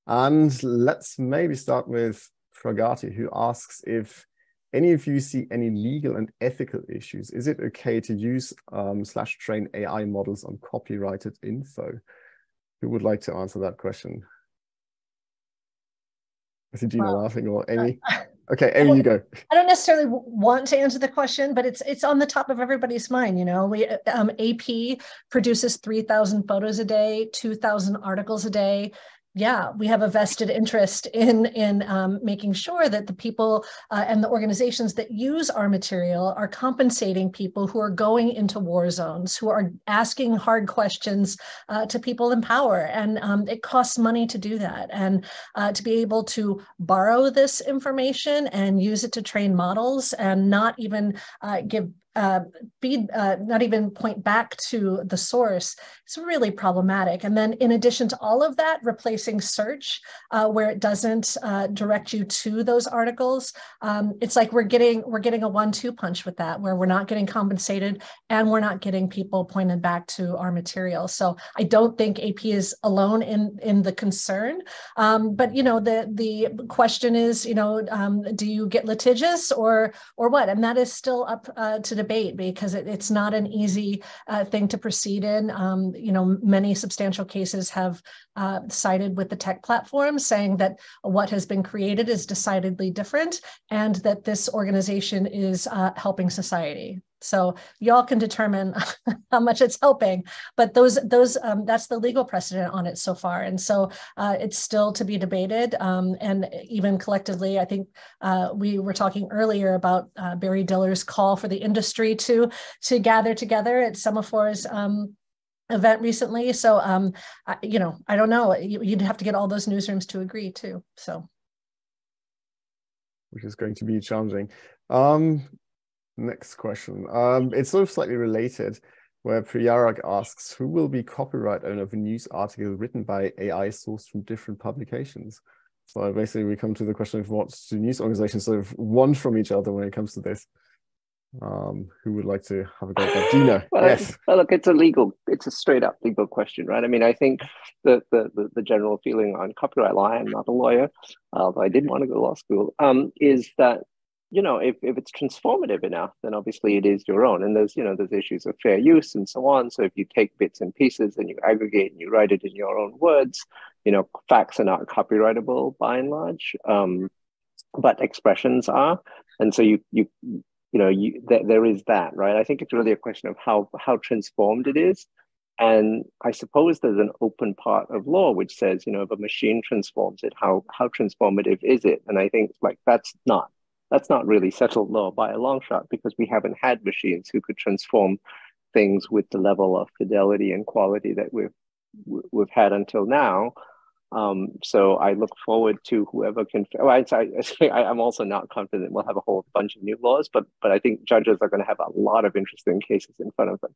And let's maybe start with Pragati, who asks if any of you see any legal and ethical issues. Is it okay to use / train AI models on copyrighted info? Who would like to answer that question? I see Gina laughing, or Amy. Okay, Amy, you go. I don't necessarily want to answer the question, but it's on the top of everybody's mind. We AP produces 3,000 photos a day, 2,000 articles a day. Yeah, we have a vested interest in making sure that the people and the organizations that use our material are compensating people who are going into war zones, who are asking hard questions to people in power. And it costs money to do that. And to be able to borrow this information and use it to train models and not even not even point back to the source, it's really problematic. And then in addition to all of that, replacing search where it doesn't direct you to those articles, it's like we're getting a 1-2 punch with that, where we're not getting compensated and we're not getting people pointed back to our material. So I don't think AP is alone in the concern. But the question is, do you get litigious or what? And that is still up to debate, because it's not an easy thing to proceed in. Many substantial cases have sided with the tech platform, saying that what has been created is decidedly different and that this organization is helping society. So y'all can determine how much it's helping, but those that's the legal precedent on it so far. And so it's still to be debated. And even collectively, I think we were talking earlier about Barry Diller's call for the industry to gather together at Semaphor's event recently. So, I don't know, you'd have to get all those newsrooms to agree too. So, which is going to be challenging. Next question. It's sort of slightly related, where Priyarak asks, who will be copyright owner of a news article written by AI sourced from different publications? So basically we come to the question of what do news organizations sort of want from each other when it comes to this. Who would like to have a go at that? Gina? Well, yes. Well, look, it's a straight up legal question, right? I mean, I think the general feeling on copyright law, I'm not a lawyer, although I did want to go to law school, is that, if it's transformative enough, then obviously it is your own. And there's issues of fair use and so on. So if you take bits and pieces and you aggregate and you write it in your own words, facts are not copyrightable by and large, but expressions are. And so there is that, right? I think it's really a question of how transformed it is. And I suppose there's an open part of law which says, if a machine transforms it, how transformative is it? And I think like that's not really settled law by a long shot, because we haven't had machines who could transform things with the level of fidelity and quality that we've had until now. So I look forward to whoever can. I'm also not confident we'll have a whole bunch of new laws, but I think judges are going to have a lot of interesting cases in front of them.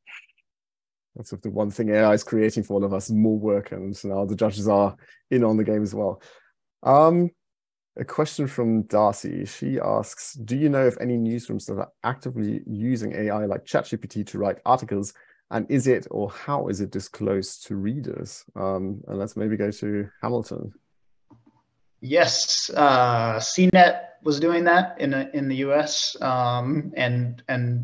That's the one thing AI is creating for all of us, more work, and now the judges are in on the game as well. A question from Darcy. She asks, do you know of any newsrooms that are actively using AI like ChatGPT to write articles? And is it, or how is it disclosed to readers? And let's maybe go to Hamilton. Yes, CNET was doing that in the US, and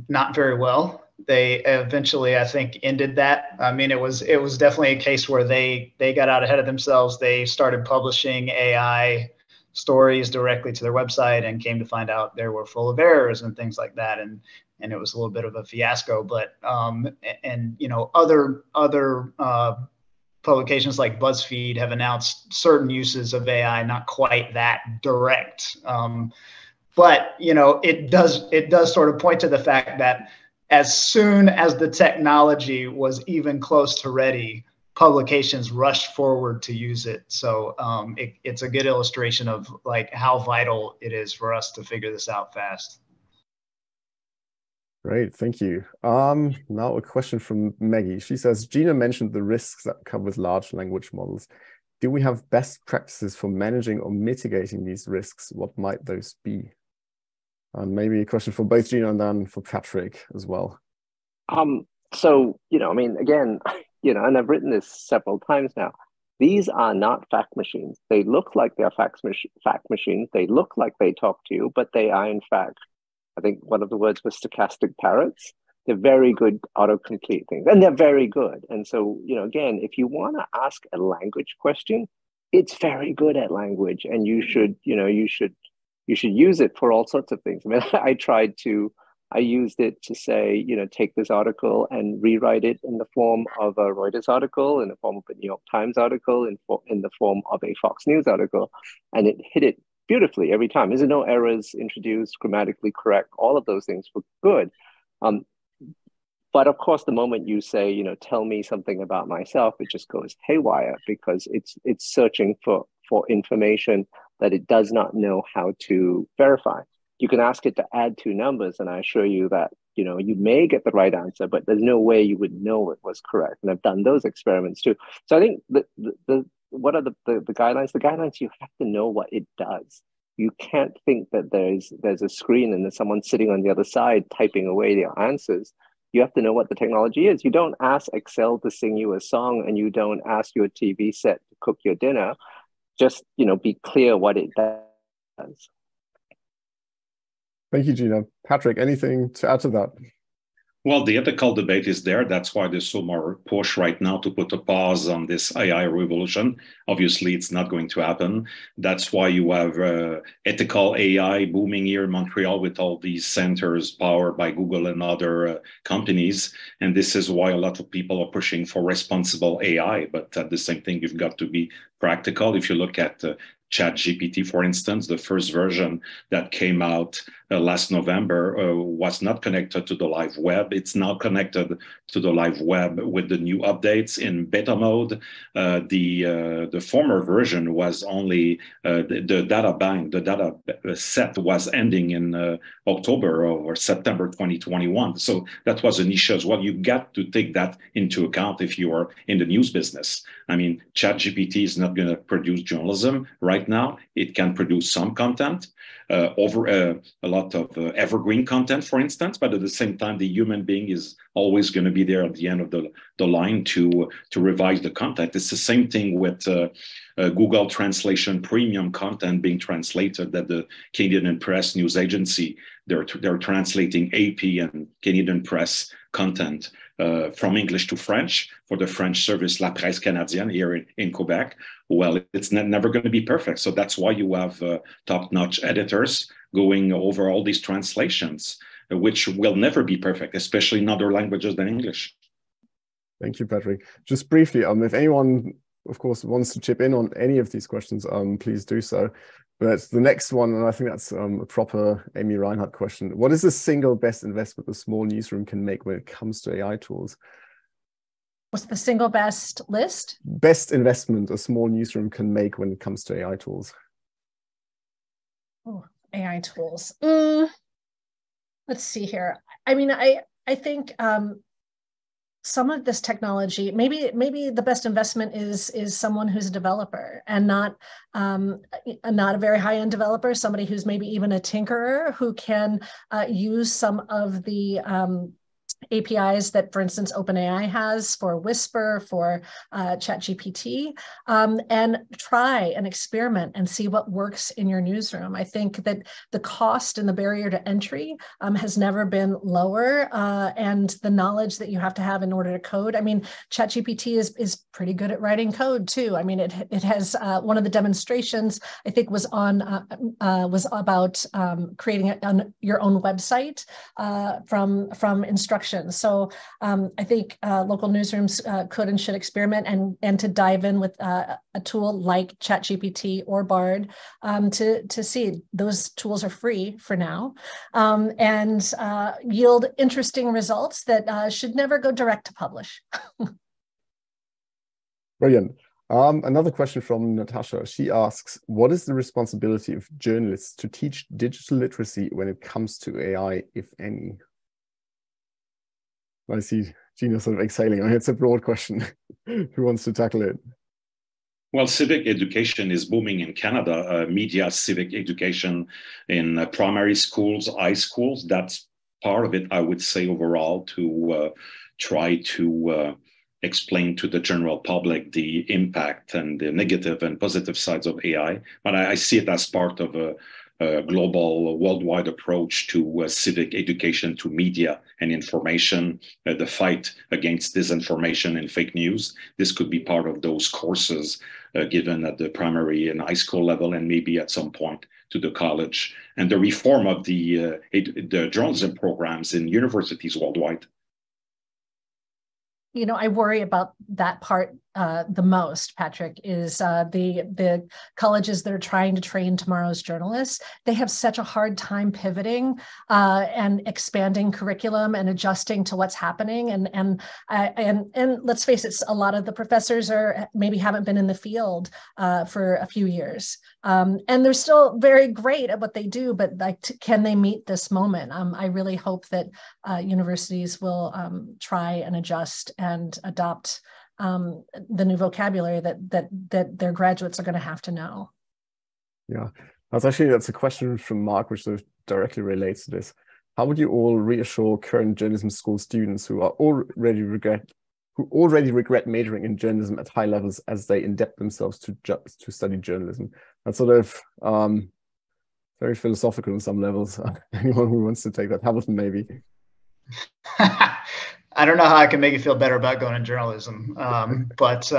not very well. They eventually, I think, ended that. I mean, it was definitely a case where they got out ahead of themselves. They started publishing AI stories directly to their website and came to find out they were full of errors and things like that. And it was a little bit of a fiasco. But other publications like BuzzFeed have announced certain uses of AI, not quite that direct. But it does sort of point to the fact that as soon as the technology was even close to ready, publications rushed forward to use it. So it's a good illustration of like how vital it is for us to figure this out fast. Great, thank you. Now a question from Maggie. She says, Gina mentioned the risks that come with large language models. Do we have best practices for managing or mitigating these risks? What might those be? And maybe a question for both Gina and then for Patrick as well. So, I mean, again, and I've written this several times now, these are not fact machines. They look like they're fact machines. They look like they talk to you, but they are in fact, I think one of the words was stochastic parrots. They're very good autocomplete things, and they're very good. And so, again, if you want to ask a language question, it's very good at language, and you should use it for all sorts of things. I mean, I used it to say, take this article and rewrite it in the form of a Reuters article, in the form of a New York Times article, in the form of a Fox News article, and it hit it beautifully every time. There's no errors introduced, grammatically correct. All of those things were good. But of course, the moment you say, tell me something about myself, it just goes haywire, because it's searching for information that it does not know how to verify. You can ask it to add two numbers, and I assure you that, you may get the right answer, but there's no way you would know it was correct. And I've done those experiments too. So I think what are the guidelines? The guidelines, you have to know what it does. You can't think that there's a screen and there's someone sitting on the other side typing away their answers. You have to know what the technology is. You don't ask Excel to sing you a song, and you don't ask your TV set to cook your dinner. Just, be clear what it does. Thank you, Gina. Patrick, anything to add to that? Well, the ethical debate is there. That's why there's so more push right now to put a pause on this AI revolution. Obviously, it's not going to happen. That's why you have ethical AI booming here in Montreal with all these centers powered by Google and other companies. And this is why a lot of people are pushing for responsible AI. But at the same thing, you've got to be practical. If you look at ChatGPT, for instance, the first version that came out last November was not connected to the live web. It's now connected to the live web with the new updates in beta mode. The former version was only the data bank, the data set was ending in October or September 2021. So that was an issue as well. You got to take that into account if you are in the news business. I mean, ChatGPT is not going to produce journalism right now. It can produce some content, over a lot of evergreen content, for instance, but at the same time, the human being is always going to be there at the end of the line to revise the content. It's the same thing with Google Translation premium content being translated at the Canadian Press News Agency. They're translating AP and Canadian Press content from English to French for the French service La Presse Canadienne here in Quebec. well, it's never going to be perfect. So that's why you have top-notch editors going over all these translations, which will never be perfect, especially in other languages than English. Thank you, Patrick. Just briefly, if anyone, of course, wants to chip in on any of these questions, please do so. But the next one, and I think that's a proper Amy Reinhardt question. What is the single best investment a small newsroom can make when it comes to AI tools? What's the single best list? Best investment a small newsroom can make when it comes to AI tools. Oh, AI tools. Let's see here. I mean, I think some of this technology, maybe the best investment is someone who's a developer and not a very high-end developer, somebody who's maybe even a tinkerer who can use some of the APIs that, for instance, OpenAI has for Whisper, for ChatGPT, and try and experiment and see what works in your newsroom. I think that the cost and the barrier to entry has never been lower, and the knowledge that you have to have in order to code. I mean, ChatGPT is pretty good at writing code too. I mean, it has one of the demonstrations I think was about creating your own website from instructions. So I think local newsrooms could and should experiment and to dive in with a tool like ChatGPT or Bard to see. Those tools are free for now and yield interesting results that should never go direct to publish. Brilliant. Another question from Natasha. She asks, what is the responsibility of journalists to teach digital literacy when it comes to AI, if any? I see Gina sort of exhaling. I mean, it's a broad question. Who wants to tackle it? Well, civic education is booming in Canada. Media civic education in primary schools, high schools. That's part of it, I would say, overall, to try to explain to the general public the impact and the negative and positive sides of AI. But I see it as part of a global, worldwide approach to civic education, to media and information, the fight against disinformation and fake news. This could be part of those courses given at the primary and high school level, and maybe at some point to the college, and the reform of the journalism programs in universities worldwide. You know, I worry about that part the most, Patrick, is the colleges that are trying to train tomorrow's journalists. They have such a hard time pivoting and expanding curriculum and adjusting to what's happening. And let's face it, a lot of the professors maybe haven't been in the field for a few years. And they're still very great at what they do, but like, can they meet this moment? I really hope that universities will try and adjust and adopt the new vocabulary that their graduates are going to have to know. Yeah, that's a question from Mark, which sort of directly relates to this. How would you all reassure current journalism school students who already regret majoring in journalism at high levels as they in-depth themselves to study journalism? That's sort of very philosophical on some levels. Anyone who wants to take that? Hamilton, maybe. I don't know how I can make you feel better about going in journalism, but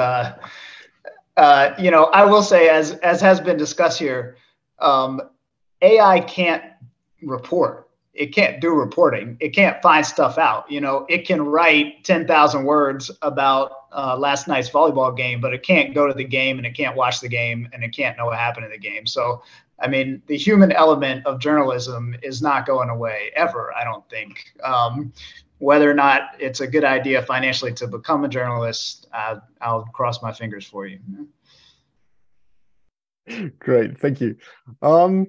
you know, I will say, as has been discussed here, AI can't report. It can't do reporting. It can't find stuff out. You know, it can write 10,000 words about last night's volleyball game, but it can't go to the game, and it can't watch the game, and it can't know what happened in the game. So, I mean, the human element of journalism is not going away ever, I don't think. Whether or not it's a good idea financially to become a journalist, I'll cross my fingers for you. Great, thank you. Let me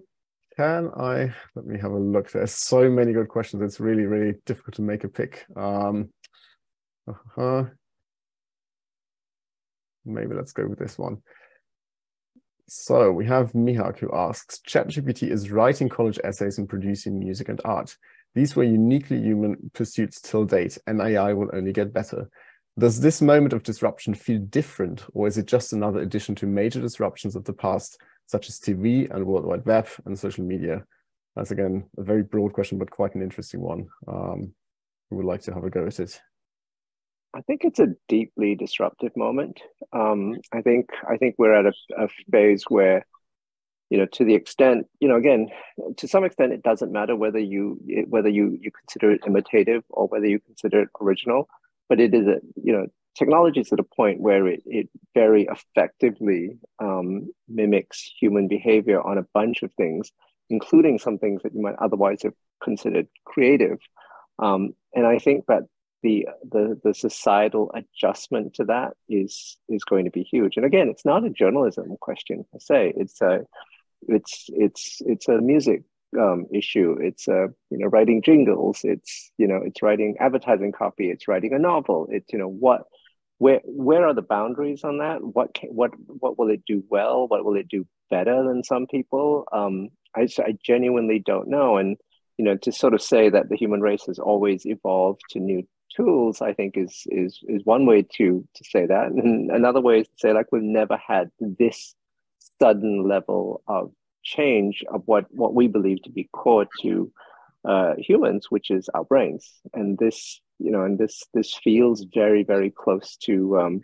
have a look. There's so many good questions. It's really, really difficult to make a pick. Maybe let's go with this one. So we have Mihak, who asks, ChatGPT is writing college essays and producing music and art. These were uniquely human pursuits till date, and AI will only get better. Does this moment of disruption feel different, or is it just another addition to major disruptions of the past, such as TV and World Wide Web and social media? That's, again, a very broad question, but quite an interesting one. Who would like to have a go at it? I think it's a deeply disruptive moment. I think we're at a phase where, to the extent, again, to some extent, it doesn't matter whether you consider it imitative or whether you consider it original, but it is technology is at a point where it very effectively mimics human behavior on a bunch of things, including some things that you might otherwise have considered creative. And I think that the societal adjustment to that is going to be huge. And again, it's not a journalism question per se. It's a music issue. It's writing jingles. It's writing advertising copy. It's writing a novel. It's where are the boundaries on that? What will it do well? What will it do better than some people? I genuinely don't know. And to sort of say that the human race has always evolved to new tools, I think is one way to say that. And another way is to say, like, we've never had this sudden level of change of what we believe to be core to humans, which is our brains. And this feels very, very close to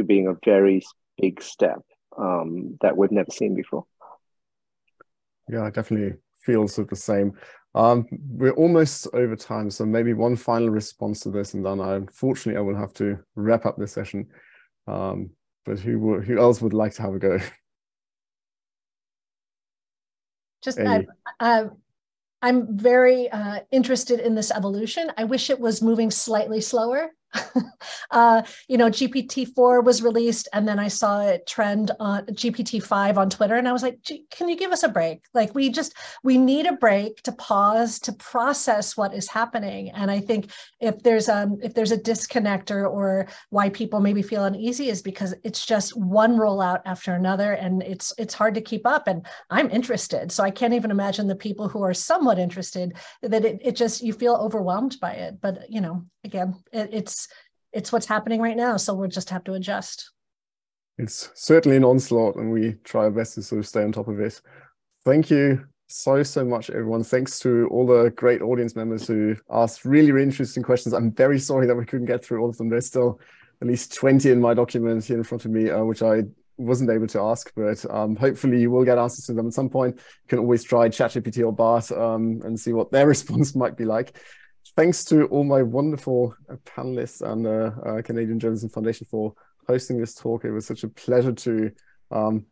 being a very big step that we've never seen before. Yeah, I definitely feels the same. We're almost over time, so maybe one final response to this, and then unfortunately I will have to wrap up this session. But who else would like to have a go? Just I'm very interested in this evolution. I wish it was moving slightly slower. GPT-4 was released, and then I saw it trend on GPT-5 on Twitter, and I was like, can you give us a break? Like, we need a break to pause, to process what is happening. And I think if there's a disconnect or why people maybe feel uneasy is because it's just one rollout after another, and it's hard to keep up. And I'm interested, so I can't even imagine the people who are somewhat interested, that it just, you feel overwhelmed by it. But again, it's what's happening right now, so we'll just have to adjust. It's certainly an onslaught, and we try our best to sort of stay on top of it. Thank you so much, everyone. Thanks to all the great audience members who asked really, really interesting questions. I'm very sorry that we couldn't get through all of them. There's still at least 20 in my document here in front of me, which I wasn't able to ask, but hopefully you will get answers to them at some point. You can always try ChatGPT or Bart and see what their response might be like. Thanks to all my wonderful panelists and the Canadian Journalism Foundation for hosting this talk. It was such a pleasure to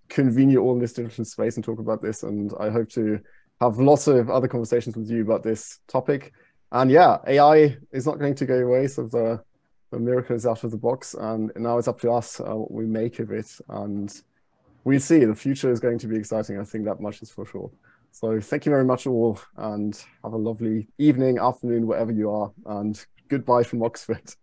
convene you all in this digital space and talk about this. And I hope to have lots of other conversations with you about this topic. And yeah, AI is not going to go away. So the miracle is out of the box. And now it's up to us what we make of it. And we'll see. The future is going to be exciting. I think that much is for sure. So thank you very much all, and have a lovely evening, afternoon, wherever you are, and goodbye from Oxford.